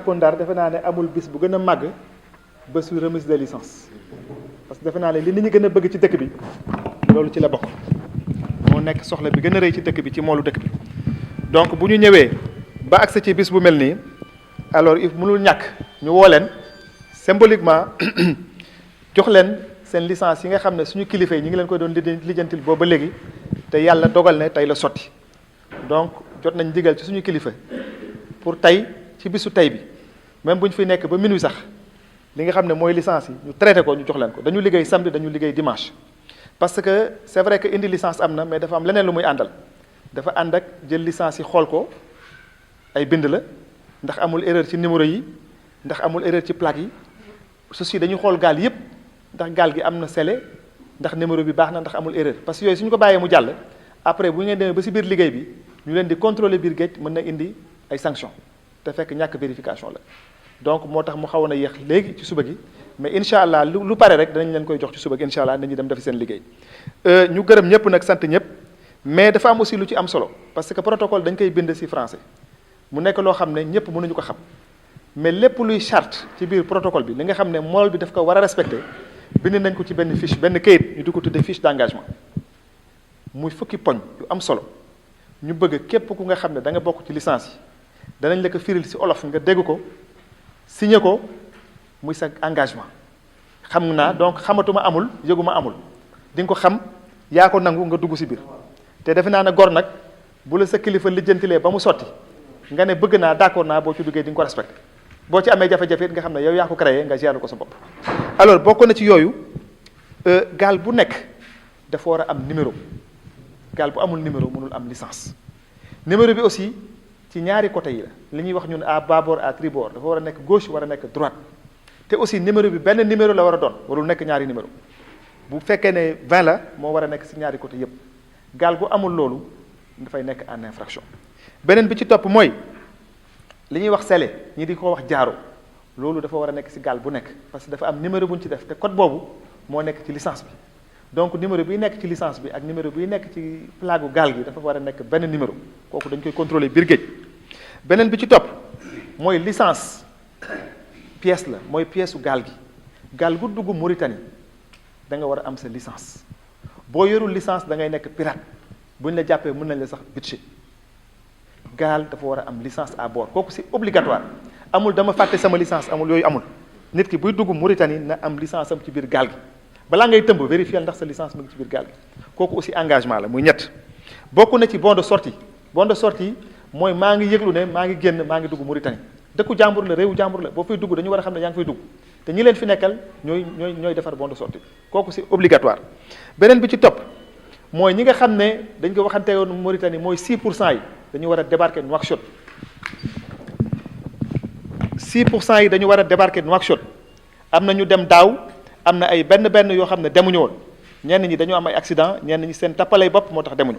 dëkkoon Ndar defe naa ne amul bis bu gën a màgg bésu remise de licence parce que defe naa ne li nit ñi gën a bëgg ci dëkk bi loolu ci la bokk moo nekk soxla bi gën a rëy ci dëkk bi ci moolu dëkk bi donc bu ñu ñëwee ba agsi ci bis bu mel nii alors il mënul ñàkk ñu woo leen symboliquement jox leen seen licence yi nga xam ne suñu kilifa yi ñu ngi leen koy doon lijjantil boobu ba léegi te yàlla dogal ne tey la sotti donc jot nañ digal ci suñu kilifa pour tey ci bisu tey bi même bu ñu fi nekk ba minuit sax li nga xam ne mooy licence yi ñu traité ko ñu jox leen ko dañu liggéey samedi dañu liggéey dimanche parce que c'est vrai que indi licence am na mais dafa am leneen lu muy àndal dafa ànd ak jël licence yi xool ko ay bind la ndax amul erreur ci numéro yi ndax amul erreur ci plaque yi ceci dañuy xool gaal yépp ndax gaal gi am na scellé ndax numéro bi baax na ndax amul erreur parce que yooyu suñu ko bàyyee mu jàll après bu ngeen demee ba ci biir liggéey bi ñu leen di contrôler biir géej mën na indi ay sanctions te fekk ñàkk vérification la donc moo tax mu xawoon a yéex léegi ci suba gi mais incha allah lu pare rek danañ leen koy jox ci suba gi incha allah nañu dem defi seen liggéey ñu gërëm ñëpp nag sant ñëpp mais dafa am aussi lu ci am solo parce que protocole dañ koy bind ci français mu nekk loo xam ne ñëpp mënuñu ko xam mais lépp luy charte ci biir protocole bi li nga xam ne mool bi daf ko war a respecter bind nañ ko ci benn fiche benn kayit ñu di ko tuddee fiche d'engagement muy fukki poñ yu am solo ñu bëgg képp ku nga xam ne da nga bokk ci licence yi danañ la ko firil ci olof nga dégg ko signé ko muy sa engagement xam naa donc xamatuma amul yëguma amul di nga ko xam yaa ko nangu nga dugg ci biir te defe naa ne gor nag bu la sa kilifa lijjantilee ba mu sotti nga ne bëgg naa d'accord naa boo ci duggee di nga ko respecté boo ci amee jafe-jafe it nga xam ne yow yaa ko créé nga gérer ko sa bopp. alors bokk na ci yooyu gaal bu nekk dafa war a am numéro gaal bu amul numéro mënul am licence numéro bi aussi ci ñaari côté yi la li ñuy wax ñun à bâbord à tribord dafa war a nekk gauche war a nekk droite te aussi numéro bi benn numéro la war a doon warul nekk ñaari numéro bu fekkee ne 20 la moo war a nekk ci ñaari côté yépp gaal bu amul loolu dafay nekk en infraction beneen bi ci topp mooy li ñuy wax scellé ñi di ko wax jaaro loolu dafa war a nekk ci gaal bu nekk parce que dafa am numéro bu ñu ci def te code boobu moo nekk ci licence bi donc numéro bi nekk ci licence bi ak numéro bi nekk ci plaque gaal gi dafa war a nekk benn numéro kooku dañ koy contrôler biir géej beneen bi ci topp mooy licence pièce la mooy pièce u gaal gi gaal gu dugg Mauritanie da nga war a am sa licence boo yorul licence da ngay nekk pirate bu ñu la jàppee mën nañ la sax butcher gaal dafa war a am licence à bord kooku c'est obligatoire amul dama fàtte sama licence amul yooyu amul nit ki buy dugg Mauritanie na am licence am ci biir gaal gi balaa ngay tëmb vérifier ndax sa licence mu ngi ci biir gaal gi kooku aussi engagement la muy ñett bokk na ci bon de sortie bon de sortie mooy maa ngi yëglu ne maa ngi génn maa ngi dugg Mauritanie dëkku jàmbur la réewu jàmbur la boo fay dugg dañu war a xam ne yaa ngi fay dugg te ñi leen fi nekkal ñooy defar bon de sortie kooku c'est obligatoire beneen bi ci topp mooy ñi nga xam ne dañ ko waxante woon Mauritanie mooy 6% yi dañu war a débarquer Nouakchott 6% yi dañu war a débarquer Nouakchott am na ñu dem daaw am na ay benn yoo xam ne demuñu woon ñenn ñi dañu am ay accident ñenn ñi seen tappalay bopp moo tax demuñu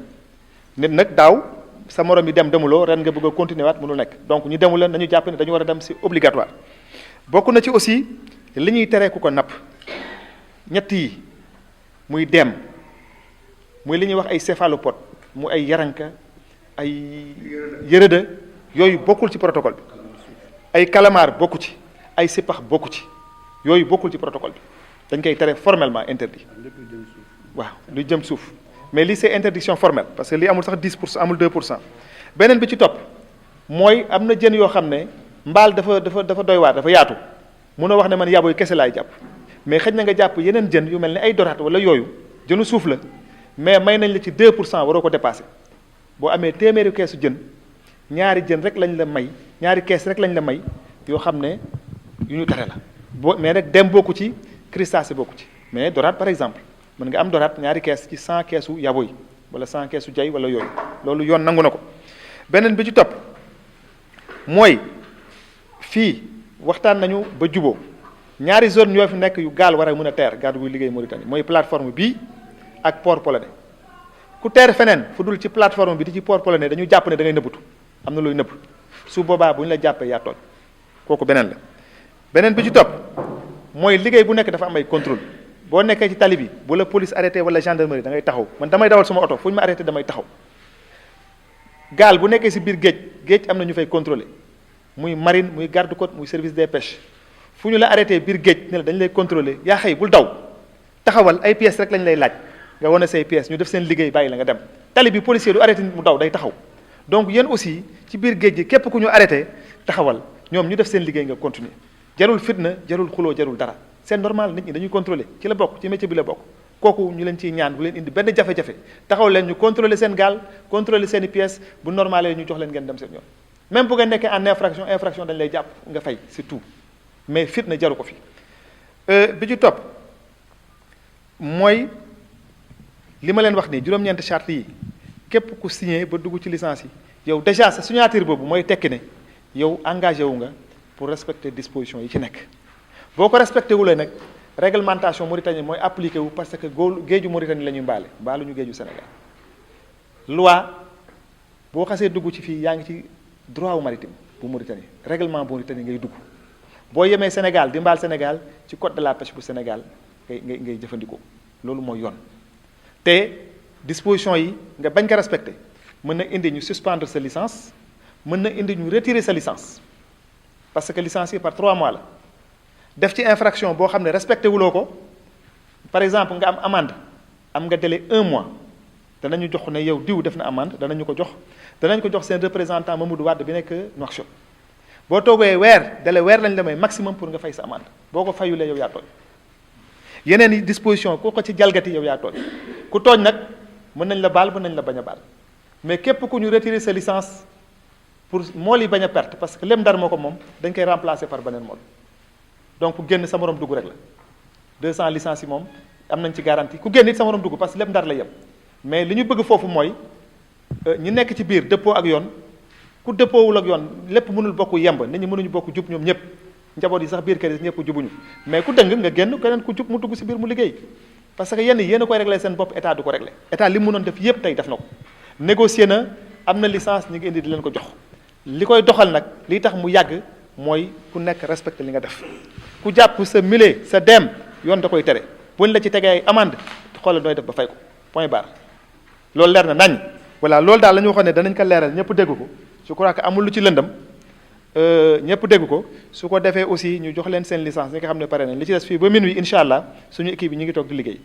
nit nag daaw sa morom yi demuloo ren nga bëgg a continuer waat mënul nekk donc ñu demul leen dañu jàpp ne dañu war a dem c'est obligatoire bokk na ci aussi li ñuy teree ku ko napp ñett yi muy dem muy li ñuy wax ay céphalopode mu ay yaranka ay yërëda yooyu bokkul ci protocole bi ay calamar bokku ci ay sipax bokku ci yooyu bokkul ci protocole bi dañ koy tere formellement interdit waaw lu jëm suuf mais lii c'est interdiction formelle parce que lii amul sax 10% amul 2% beneen bi ci topp mooy am na jën yoo xam ne mbaal dafa doy waar dafa yaatu munoo wax ne man yaboy kese laay jàpp mais xëj na nga jàpp yeneen jën yu mel ne ay dorade wala yooyu jënu suuf la mais may nañ la ci 2% waroo ko dépasser boo amee téeméeri keesu jën ñaari jën rek lañ la may ñaari kees rek lañ la may yoo xam ne yu ñu tere la mais nag dem bokku ci crustacé bokku ci mais dorade par exemple mën nga am dorade ñaari kees ci 100 keesu yaboy wala 100 keesu jay wala yooyu loolu yoon nangu na ko beneen bi ci topp mooy fii waxtaan nañu ba juboo ñaari zone ñoo fi nekk yu gaal war a mën a teer gaal buy liggéey Mauritanie mooy plateforme bii ak port polonais ku teer feneen fu dul ci plateforme bi di ci port polonais dañu jàpp ne da ngay nëbbatu am na looy nëbb su boobaa bu ñu la jàppee yaa tooñ kooku beneen la beneen bi ci topp mooy liggéey bu nekk dafa am ay contrôle boo nekkee ci tali bi bu la police arrêté wala gendarmerie da ngay taxaw man damay dawal sama oto fu ñu ma arrêté damay taxaw gaal bu nekkee ci biir géej am na ñu fay contrôler muy marine muy garde côte muy service des pêches fu ñu la arrêté biir géej ne la dañ lay contrôler yaa xëy bul daw taxawal ay pièces rek lañ lay laaj nga wane say pièces ñu def seen liggéey bàyyi la nga dem tali bi policier du arrêté nit mu daw day taxaw donc yéen aussi ci biir géej gi képp ku ñu arrêté taxawal ñoom ñu def seen liggéey nga continuer jarul fitna jarul xuloo jarul dara c'est normal nit ñi dañuy contrôler ci la bokk ci métier bi la bokk kooku ñu leen ciy ñaan bu leen indi benn jafe-jafe taxaw leen ñu contrôler seen gaal contrôler seen i pièces bu normalé ñu jox leen ngeen dem seen yoon même bu ngeen nekkee en infraction dañ lay jàpp nga fay c'est tout mais fitna jaru ko fi bi ci topp mooy li ma leen wax nii juróom-ñeenti charte yi képp ku signé ba dugg ci licence yi yow déjà sa signature boobu mooy tekki ne yow engagé wu nga pour respecter dispositions yi ci nekk boo ko respecté wulee nag réglementation Mauritanie mooy appliqué wu parce que géeju Mauritanie la ñuy mbaaluñu géeju Sénégal loi boo xasee dugg ci fii yaa ngi ci droit wu maritime bu Mauritanie règlement bu Mauritanie ngay dugg boo yemee Sénégal di mbaal Sénégal ci code de la pêche bu Sénégal ngay jëfandikoo loolu mooy yoon te disposition yi nga bañ ko respecté mën na indi ñu suspendre sa licence mën na indi ñu retirer sa licence parce que licence yi par 3 mois la def ci infraction boo xam ne respecté wuloo ko par exemple nga am amende am nga délai 1 mois danañu jox ne yow diw def na amende danañ ko jox seen représentant Mamadou Wade bi nekk Nouakchott boo toogee délai weer lañ la may maximum pour nga fay sa amende boo ko fayulee yow yaa tooñ yeneen i disposition ku ko ci jalgati yow yaa tooñ ku tooñ nag mën nañ la baal mën nañ la bañ a baal mais képp ku ñu retirer sa licence pour mool yi bañ a perte parce que lem Ndar moo ko moom dañ koy remplacer par beneen mool donc ku génn sa morom dugg rek la 200 licences yi moom am nañ ci garantie ku génn it sa morom dugg parce que lem Ndar la yem mais li ñu bëgg foofu mooy ñi nekk ci biir dëppoo ak yoon ku dëppoowul ak yoon lépp mënul bokk yemb nit ñi mënuñu bokk jub ñoom ñëpp njaboot yi sax biir kër yi ñëpp jubuñu mais ku dëng nga génn keneen ku jub mu dugg si biir mu liggéey parce que yenn yéen a koy réglé seen bopp état du ko réglé état li mu mënoon def yépp tey def na ko négocier na am na licence ñi ngi indi di leen ko jox li koy doxal nag li tax mu yàgg mooy ku nekk respecté li nga def ku jàpp sa mile sa dem yoon da koy tere buñ la ci tegee ay amende xoolal nooy def ba fay ko point barre loolu leer na nañ voilà loolu daal la ñu waxoon ne danañ ko leeral ñëpp dégg ko je crois que amul lu ci lëndam ñëpp dégg ko su ko defee aussi ñu jox leen seen licence ñi nga xam ne pare nañ li ci des fii ba minuit incha allah suñu équipe yi ñu ngi toog di liggéey